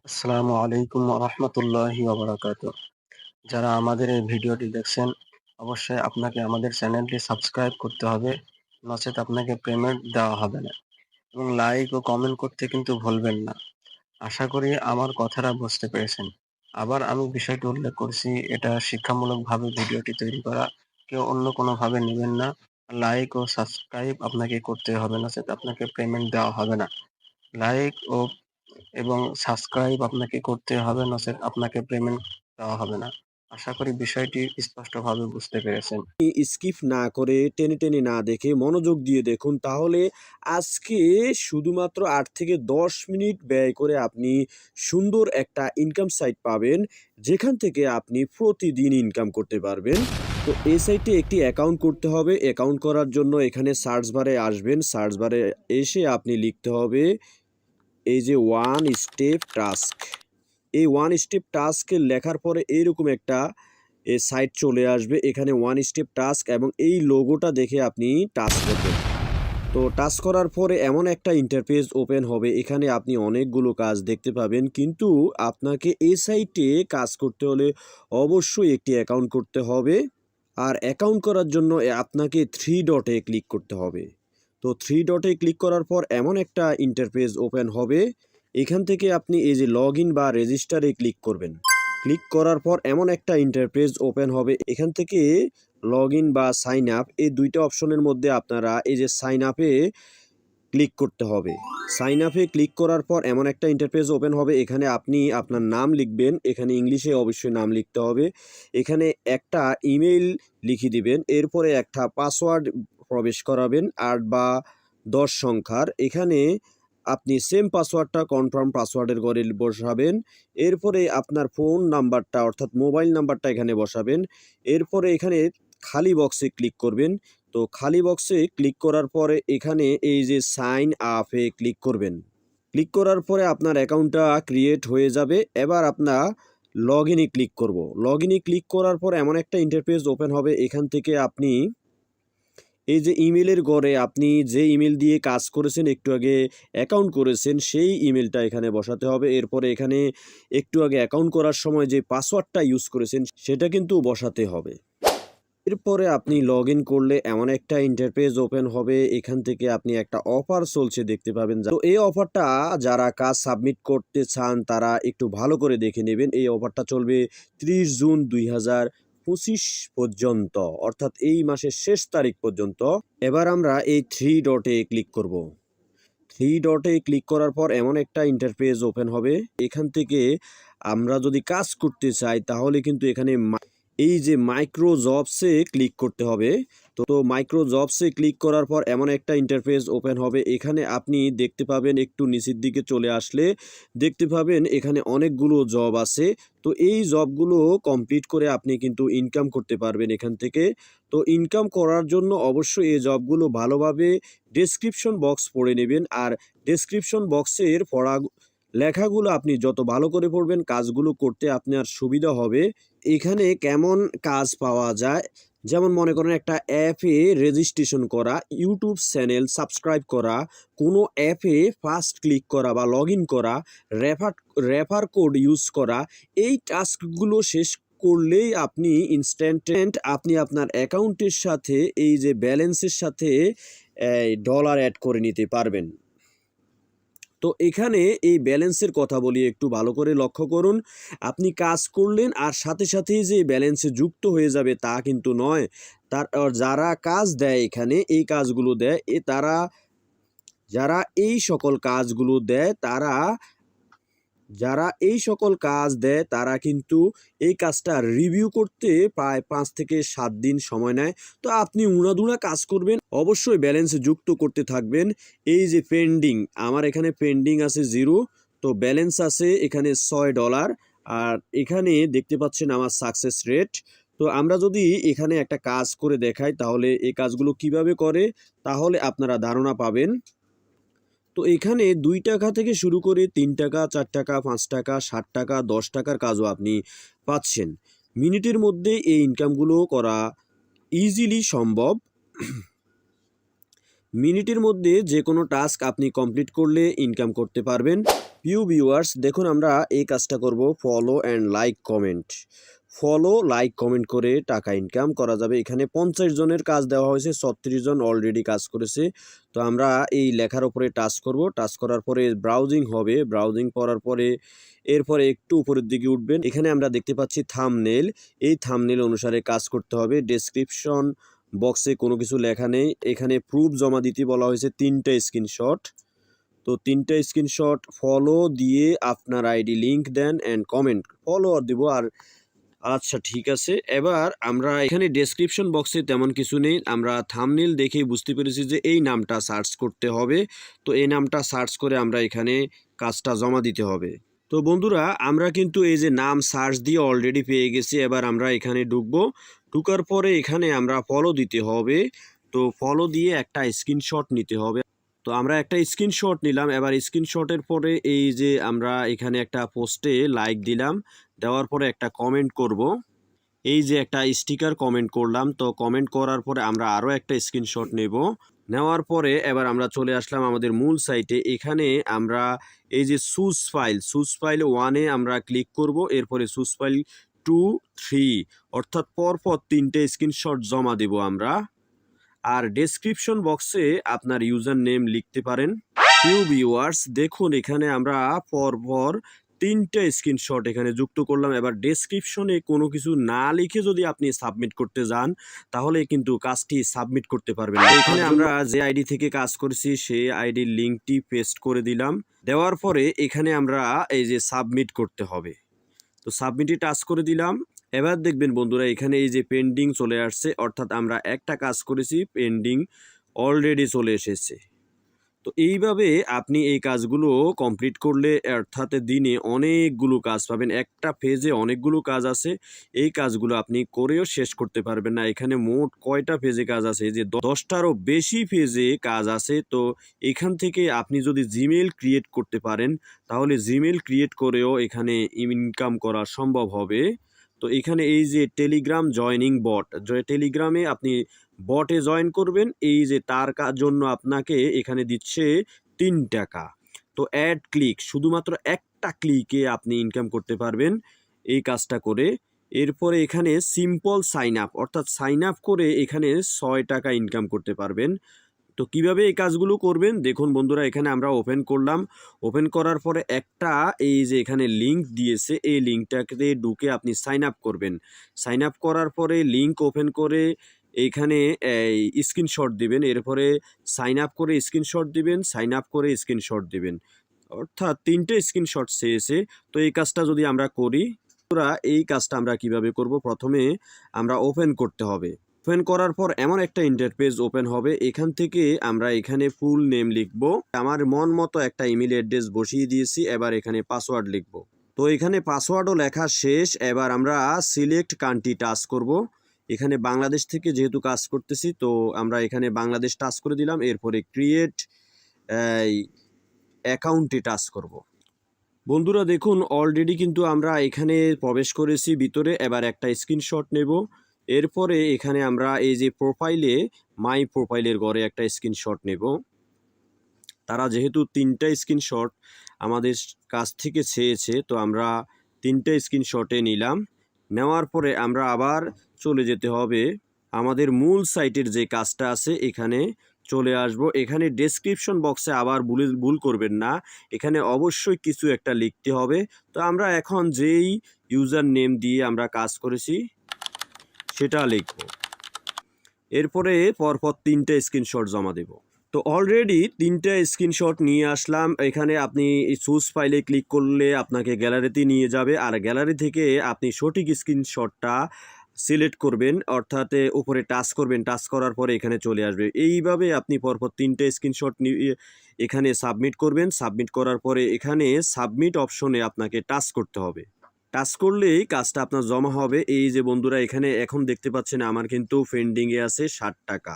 আসসালামু আলাইকুম রহমতুল্লাহি ওবারাকাতুহ। যারা আমাদের এই ভিডিওটি দেখছেন, অবশ্যই আপনাকে আমাদের চ্যানেলটি সাবস্ক্রাইব করতে হবে, নচেত আপনাকে পেমেন্ট দেওয়া হবে না। এবং লাইক ও কমেন্ট করতে কিন্তু ভুলবেন না। আশা করি আমার কথাটা বুঝতে পেরেছেন। আবার আমি বিষয়টি উল্লেখ করছি, এটা শিক্ষামূলকভাবে ভিডিওটি তৈরি করা, কেউ অন্য কোনোভাবে নেবেন না। লাইক ও সাবস্ক্রাইব আপনাকে করতে হবে, নচেত আপনাকে পেমেন্ট দেওয়া হবে না। লাইক এবং সাবস্ক্রাইব আপনাকে করতে হবে, নচেত আপনাকে পেমেন্ট দেওয়া হবে না। আশা করি বিষয়টি স্পষ্টভাবে বুঝতে পেরেছেন। স্কিপ না করে টেনে টেনে না দেখে মনোযোগ দিয়ে দেখুন, তাহলে আজকে শুধুমাত্র ৮ থেকে ১০ মিনিট ব্যয় করে আপনি সুন্দর একটা ইনকাম সাইট পাবেন, যেখান থেকে আপনি প্রতিদিন ইনকাম করতে পারবেন। তো এই সাইটে একটি অ্যাকাউন্ট করতে হবে। অ্যাকাউন্ট করার জন্য এখানে সার্চ বারে আসবেন। সার্চ বারে এসে আপনি লিখতে হবে এই যে ওয়ান স্টেপ টাস্ক। এই ওয়ান স্টেপ টাস্ক লেখার পরে এইরকম একটা সাইট চলে আসবে। এখানে ওয়ান স্টেপ টাস্ক এবং এই লোগোটা দেখে আপনি টাচ করবেন। তো টাচ করার পরে এমন একটা ইন্টারফেস ওপেন হবে। এখানে আপনি অনেকগুলো কাজ দেখতে পাবেন, কিন্তু আপনাকে এই সাইটে কাজ করতে হলে অবশ্যই একটি অ্যাকাউন্ট করতে হবে। আর অ্যাকাউন্ট করার জন্য আপনাকে থ্রি ডটে ক্লিক করতে হবে। তো থ্রি ডটে ক্লিক করার পর এমন একটা ইন্টারফেস ওপেন হবে। এখান থেকে আপনি এই যে লগ ইন বা রেজিস্টারে ক্লিক করবেন। ক্লিক করার পর এমন একটা ইন্টারফেস ওপেন হবে। এখান থেকে লগ ইন বা সাইন আপ, এই দুইটা অপশনের মধ্যে আপনারা এই যে সাইন আপে ক্লিক করতে হবে। সাইন আপে ক্লিক করার পর এমন একটা ইন্টারফেস ওপেন হবে। এখানে আপনি আপনার নাম লিখবেন। এখানে ইংলিশে অবশ্যই নাম লিখতে হবে। এখানে একটা ইমেইল লিখে দিবেন। এরপরে একটা পাসওয়ার্ড প্রবেশ করাবেন ৮ বা ১০ সংখ্যার। এখানে আপনি সেম পাসওয়ার্ডটা কনফার্ম পাসওয়ার্ডের ঘরে বসাবেন। এরপরে আপনার ফোন নাম্বারটা অর্থাৎ মোবাইল নাম্বারটা এখানে বসাবেন। এরপরে এখানে খালি বক্সে ক্লিক করবেন। তো খালি বক্সে ক্লিক করার পরে এখানে এই যে সাইন আপে ক্লিক করবেন। ক্লিক করার পরে আপনার অ্যাকাউন্টটা ক্রিয়েট হয়ে যাবে। এবার আপনার লগ ইনে ক্লিক করব। লগ ইনে ক্লিক করার পর এমন একটা ইন্টারফেস ওপেন হবে। এখান থেকে আপনি এই যে ইমেলের ঘরে আপনি যে ইমেল দিয়ে কাজ করেছেন, একটু আগে অ্যাকাউন্ট করেছেন, সেই ইমেলটা এখানে বসাতে হবে। এরপরে এখানে একটু আগে অ্যাকাউন্ট করার সময় যে পাসওয়ার্ডটা ইউজ করেছেন সেটা কিন্তু বসাতে হবে। এরপরে আপনি লগ ইন করলে এমন একটা ইন্টারফেস ওপেন হবে। এখান থেকে আপনি একটা অফার চলছে দেখতে পাবেন। তো এই অফারটা যারা কাজ সাবমিট করতে চান তারা একটু ভালো করে দেখে নেবেন। এই অফারটা চলবে ৩০ জুন ২০২৫ পর্যন্ত, অর্থাৎ এই মাসের শেষ তারিখ পর্যন্ত। এবার আমরা এই থ্রি ডটে ক্লিক করব। থ্রি ডটে ক্লিক করার পর এমন একটা ইন্টারফেস ওপেন হবে। এখান থেকে আমরা যদি কাজ করতে চাই তাহলে কিন্তু এখানে এই যে মাইক্রো জবসে ক্লিক করতে হবে। তো মাইক্রো জবসে ক্লিক করার পর এমন একটা ইন্টারফেস ওপেন হবে। এখানে আপনি দেখতে পাবেন, একটু নিচের দিকে চলে আসলে দেখতে পাবেন এখানে অনেকগুলো জব আছে। তো এই জবগুলো কমপ্লিট করে আপনি কিন্তু ইনকাম করতে পারবেন এখান থেকে। তো ইনকাম করার জন্য অবশ্যই এই জবগুলো ভালোভাবে ডেসক্রিপশন বক্স পড়ে নেবেন। আর ডেসক্রিপশন বক্সের লেখাগুলো আপনি যত ভালো করে পড়বেন, কাজগুলো করতে আপনার সুবিধা হবে। এখানে কেমন কাজ পাওয়া যায়, যেমন মনে করেন একটা অ্যাপে রেজিস্ট্রেশন করা, ইউটিউব চ্যানেল সাবস্ক্রাইব করা, কোনো অ্যাপে ফার্স্ট ক্লিক করা বা লগ ইন করা, রেফার কোড ইউজ করা। এই টাস্কগুলো শেষ করলেই আপনি ইনস্ট্যান্ট আপনি আপনার অ্যাকাউন্টের সাথে এই যে ব্যালেন্সের সাথে ডলার অ্যাড করে নিতে পারবেন। তো এখানে এই ব্যালেন্সের কথা বলি, একটু ভালো করে লক্ষ্য করুন। আপনি কাজ করলেন আর সাথে সাথেই যে ব্যালেন্সে যুক্ত হয়ে যাবে তা কিন্তু নয়। যারা কাজ দেয়, এখানে এই কাজগুলো দেয়, যারা এই সকল কাজগুলো দেয় তারা কিন্তু এই কাজটা রিভিউ করতে প্রায় ৫ থেকে ৭ দিন সময় নেয়। তো আপনি উড়াধুরা কাজ করবেন, অবশ্যই ব্যালেন্সে যুক্ত করতে থাকবেন। এই যে পেন্ডিং, আমার এখানে পেন্ডিং আছে 0। তো ব্যালেন্স আছে এখানে $৬। আর এখানে দেখতে পাচ্ছেন আমার সাকসেস রেট। তো আমরা যদি এখানে একটা কাজ করে দেখাই তাহলে এই কাজগুলো কিভাবে করে তাহলে আপনারা ধারণা পাবেন। তো এখানে ২ টাকা থেকে শুরু করে ৩ টাকা, ৪ টাকা, ৫ টাকা, ৬০ টাকা, ১০ টাকার কাজও আপনি পাচ্ছেন। মিনিটের মধ্যে এই ইনকামগুলো করা ইজিলি সম্ভব। মিনিটের মধ্যে যে কোনো টাস্ক আপনি কমপ্লিট করলে ইনকাম করতে পারবেন। প্রিয় ভিউয়ার্স, দেখুন আমরা এই কাজটা করব, follow and like comment. Follow like comment করে টাকা ইনকাম করা যাবে। এখানে 50 জনের কাজ দেওয়া হয়েছে, 36 জন অলরেডি কাজ করেছে। তো আমরা এই লেখার উপরে টাচ করব, টাচ করার পরে ব্রাউজিং হবে, ব্রাউজিং করার পরে এরপরে একটু উপরের দিকে উঠবেন, এখানে আমরা দেখতে পাচ্ছি থাম্বনেল। এই থাম্বনেল অনুসারে কাজ করতে হবে। ডেসক্রিপশন বক্সে কোনো কিছু লেখা নেই, এখানে প্রুফ জমা দিতে বলা হয়েছে 3টা স্ক্রিনশট। তো 3টা স্ক্রিনশট ফলো দিয়ে আপনার আইডি লিংক দেন অ্যান্ড কমেন্ট, ফলোয়ার দিব। আর আচ্ছা ঠিক আছে, এবার আমরা এখানে ডেসক্রিপশন বক্সে তেমন কিছু নেই, আমরা থাম্বনেল দেখেই বুঝতে পেরেছি যে এই নামটা সার্চ করতে হবে। তো এই নামটা সার্চ করে আমরা এখানে কাজটা জমা দিতে হবে। তো বন্ধুরা, আমরা কিন্তু এই যে নাম সার্চ দিয়ে অলরেডি পেয়ে গেছি। এবার আমরা এখানে ঢুকবো, ঢুকার পরে এখানে আমরা ফলো দিতে হবে। তো ফলো দিয়ে একটা স্ক্রিনশট নিতে হবে। তো আমরা একটা স্ক্রিনশট নিলাম। এবার স্ক্রিনশটের পরে এই যে আমরা এখানে একটা পোস্টে লাইক দিলাম, দেওয়ার পরে একটা কমেন্ট করব। এই যে একটা স্টিকার কমেন্ট করলাম। তো কমেন্ট করার পরে আমরা আরও একটা স্ক্রিনশট নেব, নেওয়ার পরে এবার আমরা চলে আসলাম আমাদের মূল সাইটে। এখানে আমরা এই যে সুজ ফাইল 1-এ আমরা ক্লিক করব, এরপরে সুজ ফাইল 2, 3 অর্থাৎ পরপর 3টে স্ক্রিনশট জমা দেব আমরা। আর ডেসক্রিপশন বক্সে আপনার ইউজার নেম লিখতে পারেন। প্রিয় ভিউয়ার্স, দেখুন এখানে আমরা পরপর 3টে স্ক্রিনশট এখানে যুক্ত করলাম। এবার ডেসক্রিপশনে কোনো কিছু না লিখে যদি আপনি সাবমিট করতে যান, তাহলে কিন্তু কাজটি সাবমিট করতে পারবেন না। এখানে আমরা যে আইডি থেকে কাজ করেছি সেই আইডির লিঙ্কটি পেস্ট করে দিলাম। দেওয়ার পরে এখানে আমরা এই যে সাবমিট করতে হবে, তো সাবমিটে টাচ করে দিলাম। এবার দেখবেন বন্ধুরা, এখানে এই যে পেন্ডিং চলে আসছে, অর্থাৎ আমরা একটা কাজ করেছি, পেন্ডিং অলরেডি চলে এসেছে। তো এইভাবে আপনি এই কাজগুলো কমপ্লিট করলে অর্থাৎ দিনে অনেকগুলো কাজ পাবেন। একটা ফেজে অনেকগুলো কাজ আছে, এই কাজগুলো আপনি করেও শেষ করতে পারবেন না। এখানে মোট কয়টা ফেজে কাজ আছে, যে 10টারও বেশি ফেজে কাজ আছে। তো এখান থেকে আপনি যদি জিমেল ক্রিয়েট করতে পারেন, তাহলে জিমেল ক্রিয়েট করেও এখানে ইনকাম করা সম্ভব হবে। তো এখানে এই যে টেলিগ্রাম জয়নিং বট, টেলিগ্রামে আপনি বটে জয়েন করবেন, এই যে তার জন্য আপনাকে এখানে দিচ্ছে 3 টাকা। তো অ্যাড ক্লিক, শুধুমাত্র একটা ক্লিকে আপনি ইনকাম করতে পারবেন এই কাজটা করে। এরপরে এখানে সিম্পল সাইন আপ, অর্থাৎ সাইন আপ করে এখানে 6 টাকা ইনকাম করতে পারবেন। তো কিভাবে এই কাজগুলো করবেন দেখুন বন্ধুরা, এখানে আমরা ওপেন করলাম, ওপেন করার পরে একটা এই যে এখানে লিংক দিয়েছে, এই লিংকটাকে ঢুকে আপনি সাইন আপ করবেন। সাইন আপ করার পরে লিংক ওপেন করে এইখানে এই স্ক্রিনশট দিবেন, এরপরে সাইন আপ করে স্ক্রিনশট দিবেন, সাইন আপ করে স্ক্রিনশট দিবেন, অর্থাৎ 3টে স্ক্রিনশট চেয়েছে। তো এই কাজটা যদি আমরা করি, এই কাজটা আমরা কিভাবে করব, প্রথমে আমরা ওপেন করতে হবে। ওপেন করার পর এমন একটা ইন্টারফেস ওপেন হবে, এখান থেকে আমরা এখানে ফুল নেম লিখব। আমার মন মতো একটা ইমেল অ্যাড্রেস বসিয়ে দিয়েছি, এবার এখানে পাসওয়ার্ড লিখব। তো এখানে পাসওয়ার্ডও লেখা শেষ। এবার আমরা সিলেক্ট কান্ট্রি টাচ করব। এখানে বাংলাদেশ থেকে যেহেতু কাজ করতেছি, তো আমরা এখানে বাংলাদেশ টাচ করে দিলাম। এরপরে ক্রিয়েট অ্যাকাউন্টে টাচ করব। বন্ধুরা দেখুন, অলরেডি কিন্তু আমরা এখানে প্রবেশ করেছি ভিতরে। এবার একটা স্ক্রিনশট নেব, এরপরে এখানে আমরা এই যে প্রোফাইলে, মাই প্রোফাইলের ঘরে একটা স্ক্রিনশট নেব। তারা যেহেতু 3টা স্ক্রিনশট আমাদের কাছ থেকে চেয়েছে, তো আমরা 3টা স্ক্রিনশটে নিলাম। নেওয়ার পরে আমরা আবার চলে যেতে হবে আমাদের মূল সাইটের যে কাজটা আছে, এখানে চলে আসব। এখানে ডেসক্রিপশন বক্সে আবার ভুল করবেন না, এখানে অবশ্যই কিছু একটা লিখতে হবে। তো আমরা এখন যেই ইউজার নেম দিয়ে আমরা কাজ করেছি সেটা লিখব। এরপরে পরপর 3টে স্ক্রিনশট জমা দেব। তো অলরেডি 3টে স্ক্রিনশট নিয়ে আসলাম। এখানে আপনি চুজ ফাইলে ক্লিক করলে আপনাকে গ্যালারিতে নিয়ে যাবে, আর গ্যালারি থেকে আপনি সঠিক স্ক্রিনশটটা সিলেক্ট করবেন, অর্থাৎ উপরে টাচ করবেন, টাচ করার পরে এখানে চলে আসবে। এইভাবে আপনি পরপর 3টে স্ক্রিনশট নিয়ে এখানে সাবমিট করবেন। সাবমিট করার পরে এখানে সাবমিট অপশনে আপনাকে টাচ করতে হবে। টাচ করলেই কাজটা আপনার জমা হবে। এই যে বন্ধুরা, এখানে এখন দেখতে পাচ্ছেন আমার কিন্তু পেন্ডিংয়ে আছে 60 টাকা।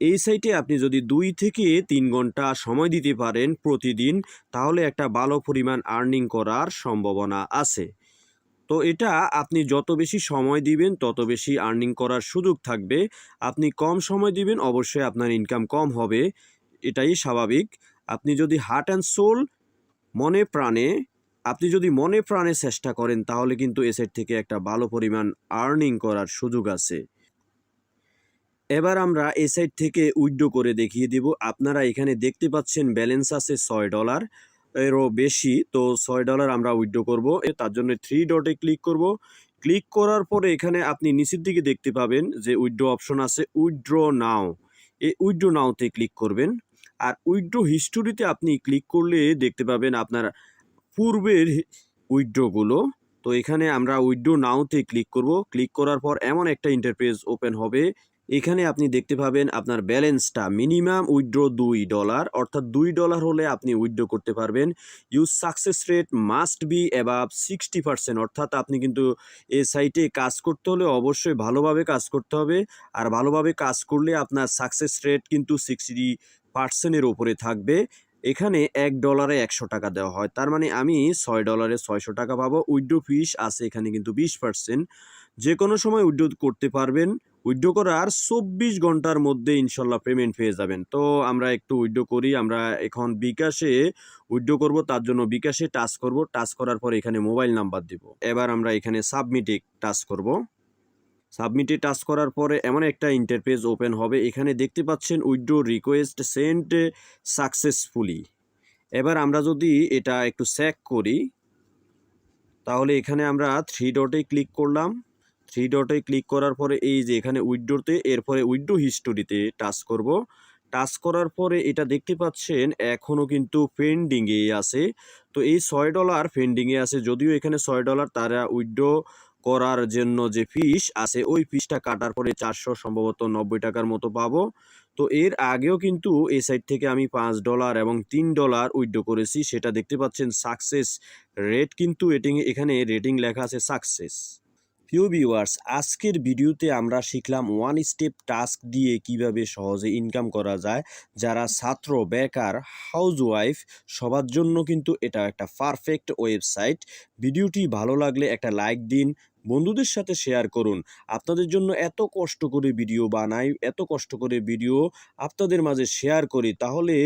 এই সাইটে আপনি যদি 2 থেকে 3 ঘন্টা সময় দিতে পারেন প্রতিদিন, তাহলে একটা ভালো পরিমাণ আর্নিং করার সম্ভাবনা আছে। তো এটা আপনি যত বেশি সময় দিবেন তত বেশি আর্নিং করার সুযোগ থাকবে। আপনি কম সময় দিবেন অবশ্যই আপনার ইনকাম কম হবে, এটাই স্বাভাবিক। আপনি যদি হার্ট অ্যান্ড সোল মনে প্রাণে আপনি যদি মনে প্রাণে চেষ্টা করেন তাহলে কিন্তু এ সাইট থেকে একটা ভালো পরিমাণ আর্নিং করার সুযোগ আছে। এবার আমরা এই সাইট থেকে উইথড্র করে দেখিয়ে দিব। আপনারা এখানে দেখতে পাচ্ছেন ব্যালেন্স আছে $6 এরও বেশি। তো $6 আমরা উইথড্র করব। তার জন্য 3 ডটে ক্লিক করব। ক্লিক করার পরে এখানে আপনি নিচের দিকে দেখতে পাবেন যে উইথড্র অপশন আছে, উইথড্র নাও। এই উইথড্র নাওতে ক্লিক করবেন। আর উইথড্র হিস্টোরিতে আপনি ক্লিক করলে দেখতে পাবেন আপনার পূর্বের উইথড্রগুলো। তো এখানে আমরা উইথড্র নাওতে ক্লিক করব। ক্লিক করার পর এমন একটা ইন্টারফেস ওপেন হবে। এখানে আপনি দেখতে পাবেন আপনার ব্যালেন্সটা মিনিমাম উইথড্র $2, অর্থাৎ $2 হলে আপনি উইথড্র করতে পারবেন। Use success rate must be above 60%, অর্থাৎ আপনি কিন্তু এই সাইটে কাজ করতে হলে অবশ্যই ভালোভাবে কাজ করতে হবে। আর ভালোভাবে কাজ করলে আপনার সাকসেস রেট কিন্তু 60%-এর উপরে থাকবে। এখানে $1 $100 দেওয়া হয়, তার মানে আমি $6 $600 পাবো। উইথড্র ফিস আছে এখানে কিন্তু 20%। যে কোনো সময় উইথড্র করতে পারবেন। উইথড্র করার 24 ঘন্টার মধ্যে ইনশাল্লাহ পেমেন্ট পেয়ে যাবেন। তো আমরা একটু উইথড্র করি। আমরা এখন বিকাশে উইথড্র করব, তার জন্য বিকাশে টাচ করব। টাচ করার পর এখানে মোবাইল নাম্বার দিব। এবার আমরা এখানে সাবমিটে টাচ করব। সাবমিটে টাচ করার পরে এমন একটা ইন্টারফেস ওপেন হবে। এখানে দেখতে পাচ্ছেন উইথড্র রিকোয়েস্ট সেন্ড সাকসেসফুলি। এবার আমরা যদি এটা একটু চেক করি তাহলে এখানে আমরা 3 ডটে ক্লিক করলাম। 3 ডটে ক্লিক করার পরে এই যে এখানে উইথড্রতে, এরপরে উইথড্র হিস্টোরিতে টাচ করব। টাচ করার পরে এটা দেখতে পাচ্ছেন এখনও কিন্তু পেন্ডিংয়ে আছে। তো এই $6 পেন্ডিংয়ে আছে, যদিও এখানে $6 তারা উইথড্র করার জন্য যে ফিস আছে ওই ফিসটা কাটার পরে 400 সম্ভবত 90 টাকার মতো পাবো। তো এর আগেও কিন্তু এই সাইট থেকে আমি $5 এবং $3 উইথড্র করেছি, সেটা দেখতে পাচ্ছেন সাকসেস রেট কিন্তু এখানে রেটিং লেখা আছে সাকসেস। প্রিয় ভিউয়ার্স, আজকের ভিডিওতে আমরা শিখলাম ওয়ান স্টেপ টাস্ক দিয়ে কিভাবে সহজে ইনকাম করা যায়। যারা ছাত্র, বেকার, হাউসওয়াইফ সবার জন্য কিন্তু এটা একটা পারফেক্ট ওয়েবসাইট। ভিডিওটি ভালো লাগলে একটা লাইক দিন, বন্ধুদের সাথে শেয়ার করুন। আপনাদের জন্য এত কষ্ট করে ভিডিও বানাই, এত কষ্ট করে ভিডিও আপনাদের মাঝে শেয়ার করি, তাহলে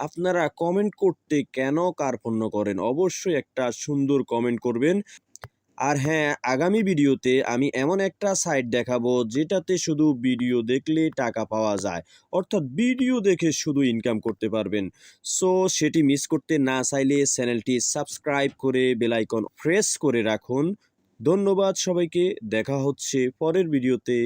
আপনারা কমেন্ট করতে কেন কার্পণ্য করেন? অবশ্যই একটা সুন্দর কমেন্ট করবেন। আর হ্যাঁ, আগামী ভিডিওতে আমি এমন একটা সাইট দেখাবো যেটাতে শুধু ভিডিও দেখলে টাকা পাওয়া যায়, অর্থাৎ ভিডিও দেখে শুধু ইনকাম করতে পারবেন। সো সেটি মিস করতে না চাইলে চ্যানেলটি সাবস্ক্রাইব করে বেল আইকন প্রেস করে রাখুন। ধন্যবাদ সবাইকে, দেখা হচ্ছে পরের ভিডিওতে।